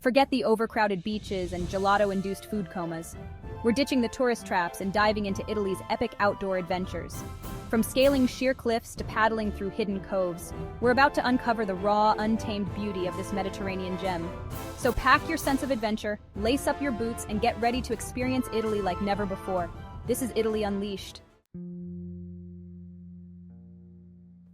Forget the overcrowded beaches and gelato-induced food comas. We're ditching the tourist traps and diving into Italy's epic outdoor adventures. From scaling sheer cliffs to paddling through hidden coves, we're about to uncover the raw, untamed beauty of this Mediterranean gem. So pack your sense of adventure, lace up your boots, and get ready to experience Italy like never before. This is Italy Unleashed.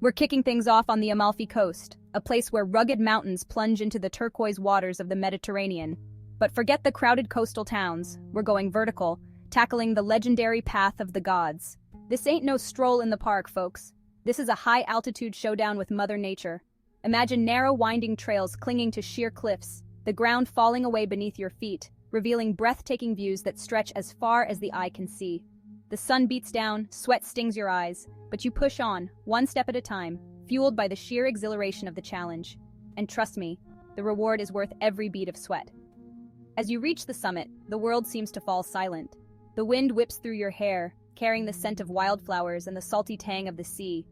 We're kicking things off on the Amalfi Coast, a place where rugged mountains plunge into the turquoise waters of the Mediterranean. But forget the crowded coastal towns. We're going vertical, tackling the legendary Path of the Gods. This ain't no stroll in the park, folks. This is a high-altitude showdown with Mother Nature. Imagine narrow, winding trails clinging to sheer cliffs, the ground falling away beneath your feet, revealing breathtaking views that stretch as far as the eye can see. The sun beats down, sweat stings your eyes, but you push on, one step at a time, fueled by the sheer exhilaration of the challenge. And trust me, the reward is worth every bead of sweat. As you reach the summit, the world seems to fall silent. The wind whips through your hair, carrying the scent of wildflowers and the salty tang of the sea.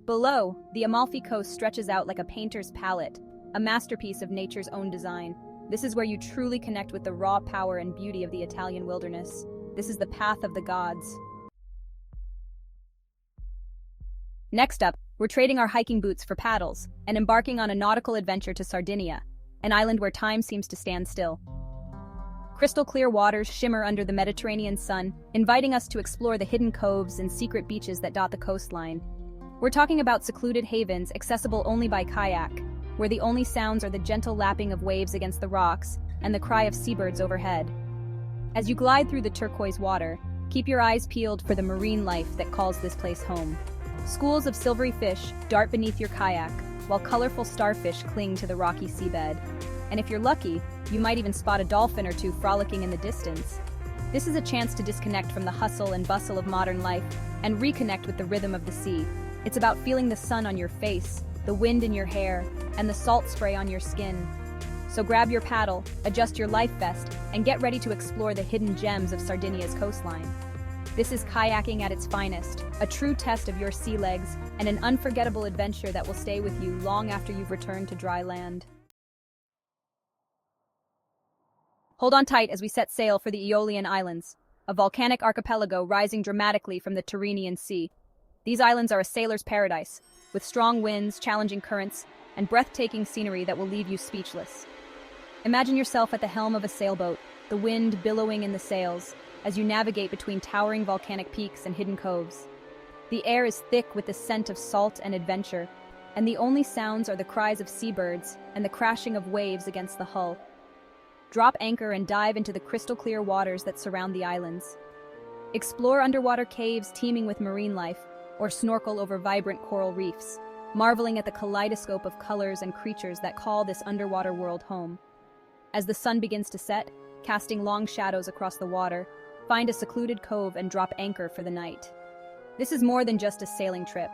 Below, the Amalfi Coast stretches out like a painter's palette, a masterpiece of nature's own design. This is where you truly connect with the raw power and beauty of the Italian wilderness. This is the Path of the Gods. Next up, we're trading our hiking boots for paddles and embarking on a nautical adventure to Sardinia, an island where time seems to stand still. Crystal clear waters shimmer under the Mediterranean sun, inviting us to explore the hidden coves and secret beaches that dot the coastline. We're talking about secluded havens accessible only by kayak, where the only sounds are the gentle lapping of waves against the rocks and the cry of seabirds overhead. As you glide through the turquoise water, keep your eyes peeled for the marine life that calls this place home. Schools of silvery fish dart beneath your kayak, while colorful starfish cling to the rocky seabed. And if you're lucky, you might even spot a dolphin or two frolicking in the distance. This is a chance to disconnect from the hustle and bustle of modern life and reconnect with the rhythm of the sea. It's about feeling the sun on your face, the wind in your hair, and the salt spray on your skin. So grab your paddle, adjust your life vest, and get ready to explore the hidden gems of Sardinia's coastline. This is kayaking at its finest, a true test of your sea legs and an unforgettable adventure that will stay with you long after you've returned to dry land. Hold on tight as we set sail for the Aeolian Islands, a volcanic archipelago rising dramatically from the Tyrrhenian Sea. These islands are a sailor's paradise, with strong winds, challenging currents, and breathtaking scenery that will leave you speechless. Imagine yourself at the helm of a sailboat, the wind billowing in the sails, as you navigate between towering volcanic peaks and hidden coves. The air is thick with the scent of salt and adventure, and the only sounds are the cries of seabirds and the crashing of waves against the hull. Drop anchor and dive into the crystal-clear waters that surround the islands. Explore underwater caves teeming with marine life, or snorkel over vibrant coral reefs, marveling at the kaleidoscope of colors and creatures that call this underwater world home. As the sun begins to set, casting long shadows across the water, find a secluded cove and drop anchor for the night. This is more than just a sailing trip.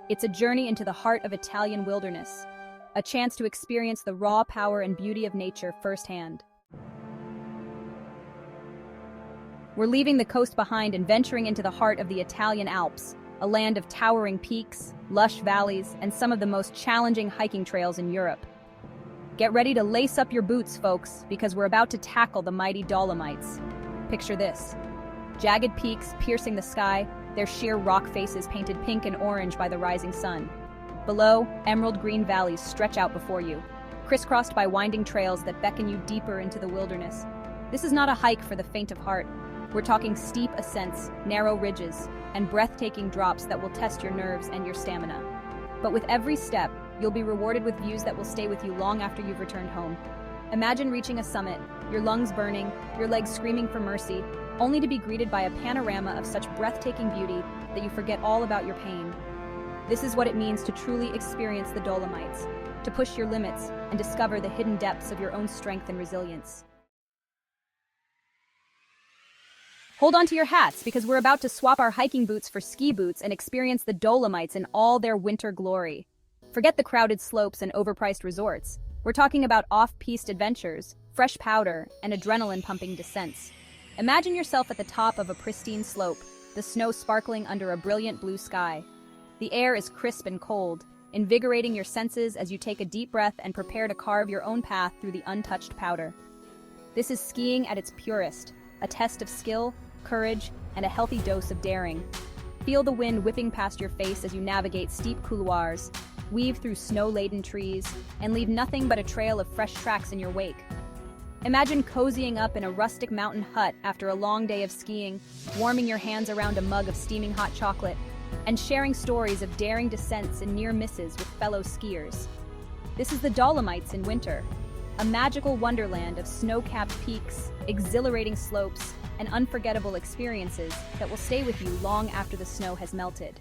It's a journey into the heart of Italian wilderness, a chance to experience the raw power and beauty of nature firsthand. We're leaving the coast behind and venturing into the heart of the Italian Alps, a land of towering peaks, lush valleys, and some of the most challenging hiking trails in Europe. Get ready to lace up your boots, folks, because we're about to tackle the mighty Dolomites. Picture this: jagged peaks piercing the sky, their sheer rock faces painted pink and orange by the rising sun. Below, emerald green valleys stretch out before you, crisscrossed by winding trails that beckon you deeper into the wilderness. This is not a hike for the faint of heart. We're talking steep ascents, narrow ridges, and breathtaking drops that will test your nerves and your stamina. But with every step, you'll be rewarded with views that will stay with you long after you've returned home. Imagine reaching a summit, your lungs burning, your legs screaming for mercy, only to be greeted by a panorama of such breathtaking beauty that you forget all about your pain. This is what it means to truly experience the Dolomites, to push your limits and discover the hidden depths of your own strength and resilience. Hold on to your hats, because we're about to swap our hiking boots for ski boots and experience the Dolomites in all their winter glory. Forget the crowded slopes and overpriced resorts. We're talking about off-piste adventures, fresh powder, and adrenaline-pumping descents. Imagine yourself at the top of a pristine slope, the snow sparkling under a brilliant blue sky. The air is crisp and cold, invigorating your senses as you take a deep breath and prepare to carve your own path through the untouched powder. This is skiing at its purest, a test of skill, courage, and a healthy dose of daring. Feel the wind whipping past your face as you navigate steep couloirs, weave through snow-laden trees, and leave nothing but a trail of fresh tracks in your wake. Imagine cozying up in a rustic mountain hut after a long day of skiing, warming your hands around a mug of steaming hot chocolate, and sharing stories of daring descents and near misses with fellow skiers. This is the Dolomites in winter, a magical wonderland of snow-capped peaks, exhilarating slopes, and unforgettable experiences that will stay with you long after the snow has melted.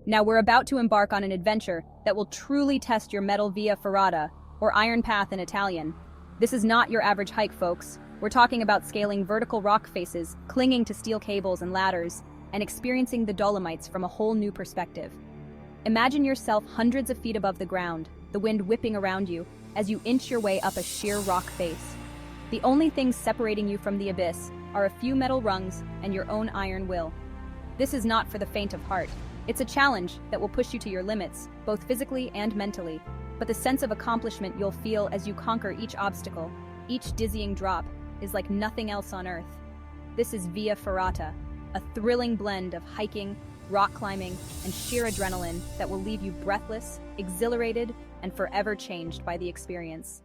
Now we're about to embark on an adventure that will truly test your mettle via ferrata, or iron path in Italian. This is not your average hike, folks. We're talking about scaling vertical rock faces, clinging to steel cables and ladders, and experiencing the Dolomites from a whole new perspective. Imagine yourself hundreds of feet above the ground, the wind whipping around you as you inch your way up a sheer rock face. The only things separating you from the abyss are a few metal rungs and your own iron will. This is not for the faint of heart. It's a challenge that will push you to your limits, both physically and mentally. But the sense of accomplishment you'll feel as you conquer each obstacle, each dizzying drop, is like nothing else on Earth. This is Via Ferrata, a thrilling blend of hiking, rock climbing, and sheer adrenaline that will leave you breathless, exhilarated, and forever changed by the experience.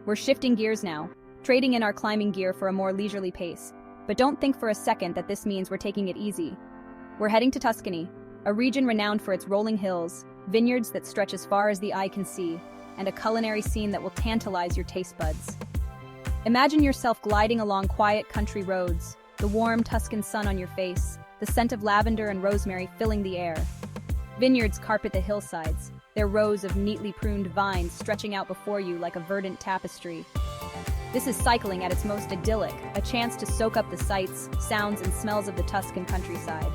We're shifting gears now, trading in our climbing gear for a more leisurely pace. But don't think for a second that this means we're taking it easy. We're heading to Tuscany, a region renowned for its rolling hills, vineyards that stretch as far as the eye can see, and a culinary scene that will tantalize your taste buds. Imagine yourself gliding along quiet country roads, the warm Tuscan sun on your face, the scent of lavender and rosemary filling the air. Vineyards carpet the hillsides, their rows of neatly pruned vines stretching out before you like a verdant tapestry. This is cycling at its most idyllic, a chance to soak up the sights, sounds, and smells of the Tuscan countryside.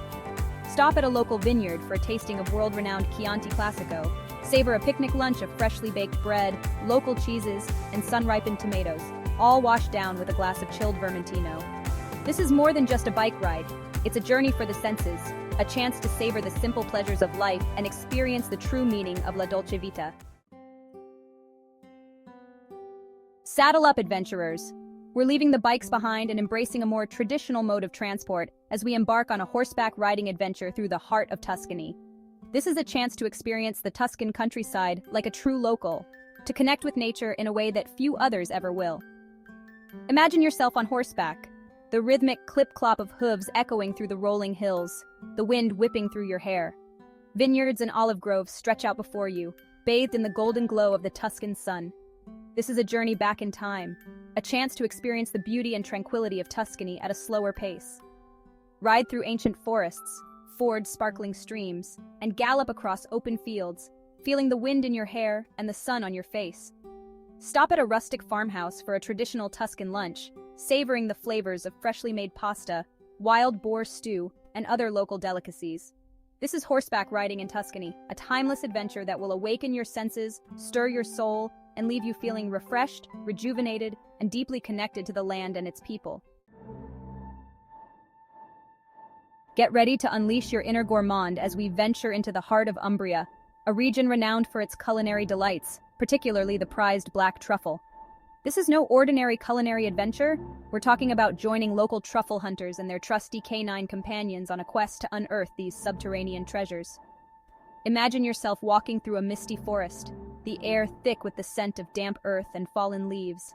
Stop at a local vineyard for a tasting of world-renowned Chianti Classico. Savor a picnic lunch of freshly baked bread, local cheeses, and sun-ripened tomatoes, all washed down with a glass of chilled Vermentino. This is more than just a bike ride. It's a journey for the senses, a chance to savor the simple pleasures of life and experience the true meaning of la dolce vita. Saddle up, adventurers! We're leaving the bikes behind and embracing a more traditional mode of transport as we embark on a horseback riding adventure through the heart of Tuscany. This is a chance to experience the Tuscan countryside like a true local, to connect with nature in a way that few others ever will. Imagine yourself on horseback, the rhythmic clip-clop of hooves echoing through the rolling hills, the wind whipping through your hair. Vineyards and olive groves stretch out before you, bathed in the golden glow of the Tuscan sun. This is a journey back in time, a chance to experience the beauty and tranquility of Tuscany at a slower pace. Ride through ancient forests, ford sparkling streams, and gallop across open fields, feeling the wind in your hair and the sun on your face. Stop at a rustic farmhouse for a traditional Tuscan lunch, savoring the flavors of freshly made pasta, wild boar stew, and other local delicacies. This is horseback riding in Tuscany, a timeless adventure that will awaken your senses, stir your soul, and leave you feeling refreshed, rejuvenated, and deeply connected to the land and its people. Get ready to unleash your inner gourmand as we venture into the heart of Umbria, a region renowned for its culinary delights, particularly the prized black truffle. This is no ordinary culinary adventure. We're talking about joining local truffle hunters and their trusty canine companions on a quest to unearth these subterranean treasures. Imagine yourself walking through a misty forest, the air thick with the scent of damp earth and fallen leaves.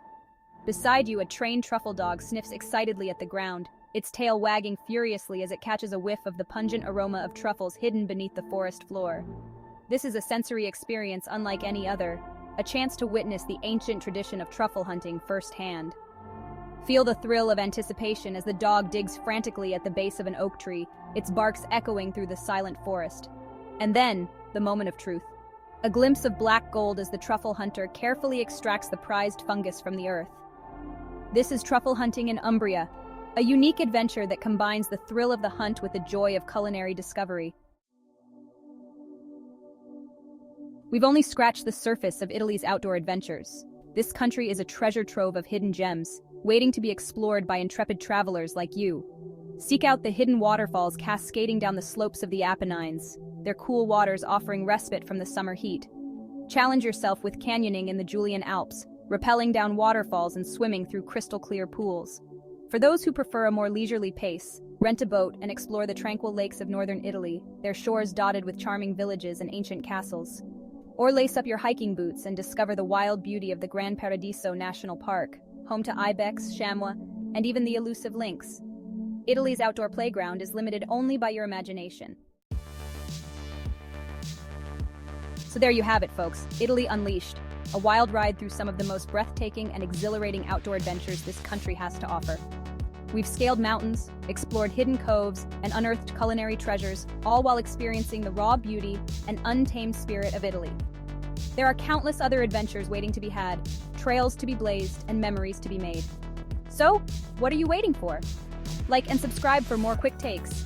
Beside you, a trained truffle dog sniffs excitedly at the ground, its tail wagging furiously as it catches a whiff of the pungent aroma of truffles hidden beneath the forest floor. This is a sensory experience unlike any other, a chance to witness the ancient tradition of truffle hunting firsthand. Feel the thrill of anticipation as the dog digs frantically at the base of an oak tree, its barks echoing through the silent forest. And then, the moment of truth. A glimpse of black gold as the truffle hunter carefully extracts the prized fungus from the earth. This is truffle hunting in Umbria, a unique adventure that combines the thrill of the hunt with the joy of culinary discovery. We've only scratched the surface of Italy's outdoor adventures. This country is a treasure trove of hidden gems, waiting to be explored by intrepid travelers like you. Seek out the hidden waterfalls cascading down the slopes of the Apennines, their cool waters offering respite from the summer heat. Challenge yourself with canyoning in the Julian Alps, rappelling down waterfalls and swimming through crystal-clear pools. For those who prefer a more leisurely pace, rent a boat and explore the tranquil lakes of northern Italy, their shores dotted with charming villages and ancient castles. Or lace up your hiking boots and discover the wild beauty of the Gran Paradiso National Park, home to ibex, chamois, and even the elusive lynx. Italy's outdoor playground is limited only by your imagination. So there you have it, folks. Italy Unleashed, a wild ride through some of the most breathtaking and exhilarating outdoor adventures this country has to offer. We've scaled mountains, explored hidden coves, and unearthed culinary treasures, all while experiencing the raw beauty and untamed spirit of Italy. There are countless other adventures waiting to be had, trails to be blazed, and memories to be made. So, what are you waiting for? Like and subscribe for more quick takes.